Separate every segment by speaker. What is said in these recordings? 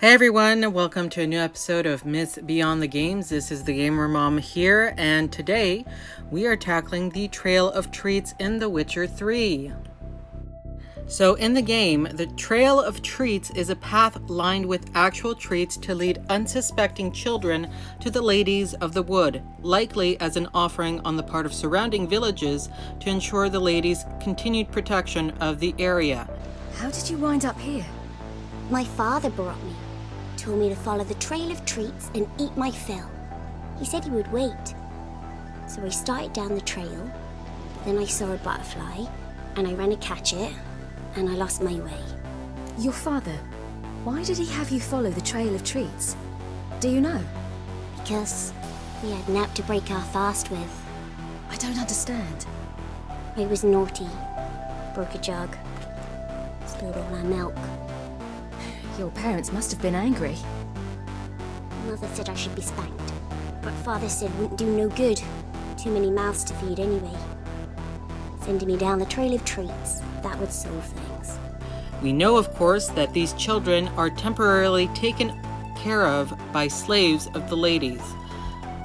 Speaker 1: Hey everyone, welcome to a new episode of Myths Beyond the Games. This is the Gamer Mom here, and today we are tackling the Trail of Treats in The Witcher 3. So in the game, the Trail of Treats is a path lined with actual treats to lead unsuspecting children to the Ladies of the Wood, likely as an offering on the part of surrounding villages to ensure the ladies' continued protection of the area.
Speaker 2: How did you wind up here?
Speaker 3: My father brought me. Told me to follow the Trail of Treats and eat my fill. He said he would wait. So I started down the trail, but then I saw a butterfly, and I ran to catch it, and I lost my way.
Speaker 2: Your father, why did he have you follow the Trail of Treats? Do you know?
Speaker 3: Because we had nap to break our fast with.
Speaker 2: I don't understand.
Speaker 3: I was naughty. Broke a jug. Spilled all our milk.
Speaker 2: Your parents must have been angry.
Speaker 3: Mother said I should be spanked, but Father said it wouldn't do no good. Too many mouths to feed anyway. Sending me down the Trail of Treats, that would solve things.
Speaker 1: We know, of course, that these children are temporarily taken care of by slaves of the ladies.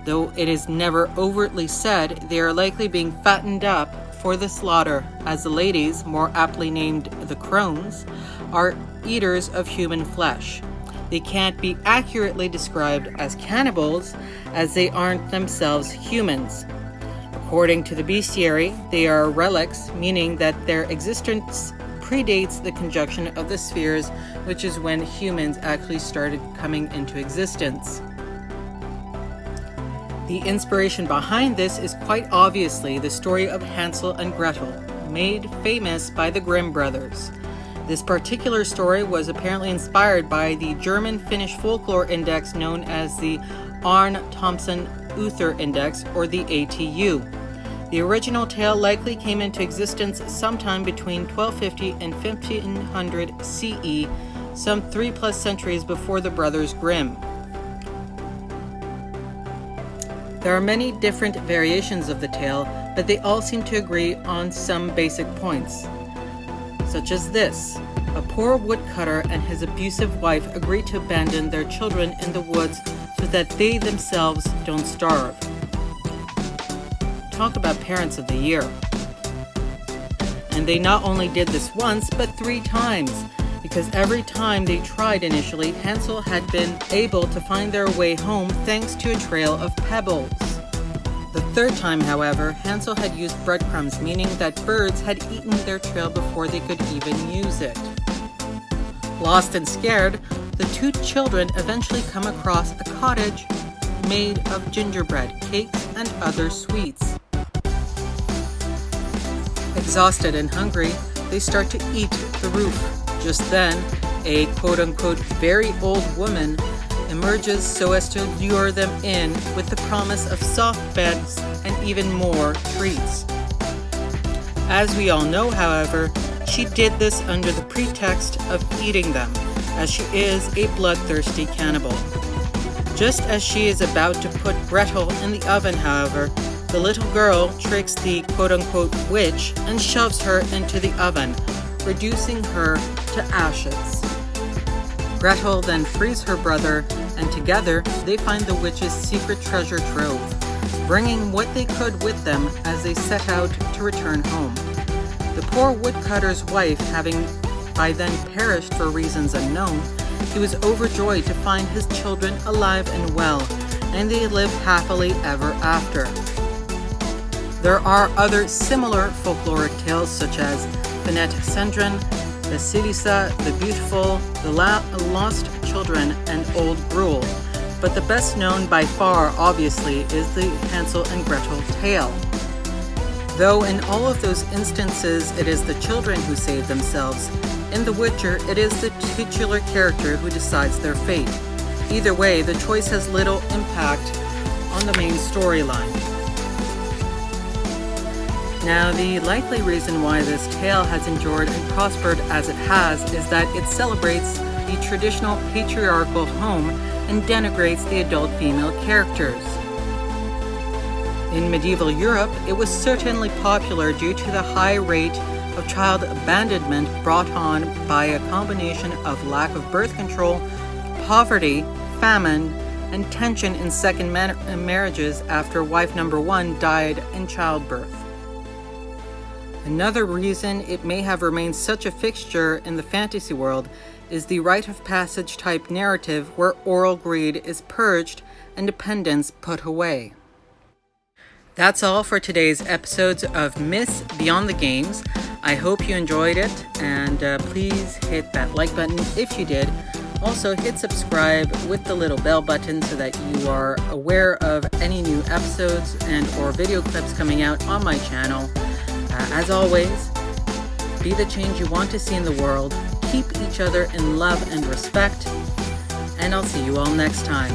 Speaker 1: Though it is never overtly said, they are likely being fattened up for the slaughter, as the ladies, more aptly named the Crones, are eaters of human flesh. They can't be accurately described as cannibals, as they aren't themselves humans. According to the bestiary, they are relics, meaning that their existence predates the conjunction of the spheres, which is when humans actually started coming into existence. The inspiration behind this is quite obviously the story of Hansel and Gretel, made famous by the Grimm brothers. This particular story was apparently inspired by the German-Finnish folklore index known as the Arne Thomsen Uther Index, or the ATU. The original tale likely came into existence sometime between 1250 and 1500 CE, some 3+ centuries before the brothers Grimm. There are many different variations of the tale, but they all seem to agree on some basic points, such as this. A poor woodcutter and his abusive wife agree to abandon their children in the woods so that they themselves don't starve. Talk about parents of the year. And they not only did this once, but 3 times, because every time they tried initially, Hansel had been able to find their way home thanks to a trail of pebbles. The 3rd time, however, Hansel had used breadcrumbs, meaning that birds had eaten their trail before they could even use it. Lost and scared, the 2 children eventually come across a cottage made of gingerbread, cakes, and other sweets. Exhausted and hungry, they start to eat the roof. Just then, a quote-unquote very old woman emerges so as to lure them in with the promise of soft beds and even more treats. As we all know, however, she did this under the pretext of eating them, as she is a bloodthirsty cannibal. Just as she is about to put Gretel in the oven, however, the little girl tricks the quote-unquote witch and shoves her into the oven, reducing her to ashes. Gretel then frees her brother, and together they find the witch's secret treasure trove, bringing what they could with them as they set out to return home. The poor woodcutter's wife having by then perished for reasons unknown, he was overjoyed to find his children alive and well, and they lived happily ever after. There are other similar folkloric tales such as Finette Sendren, Vasilisa the Beautiful, the Lost Children, and Old Gruel, but the best known by far, obviously, is the Hansel and Gretel tale. Though in all of those instances it is the children who save themselves, in The Witcher it is the titular character who decides their fate. Either way, the choice has little impact on the main storyline. Now, the likely reason why this tale has endured and prospered as it has is that it celebrates the traditional patriarchal home and denigrates the adult female characters. In medieval Europe, it was certainly popular due to the high rate of child abandonment brought on by a combination of lack of birth control, poverty, famine, and tension in second marriages after wife number 1 died in childbirth. Another reason it may have remained such a fixture in the fantasy world is the rite of passage type narrative where oral greed is purged and dependence put away. That's all for today's episodes of Myths Beyond the Games. I hope you enjoyed it, and please hit that like button if you did. Also, hit subscribe with the little bell button so that you are aware of any new episodes and or video clips coming out on my channel. As always, be the change you want to see in the world, keep each other in love and respect, and I'll see you all next time.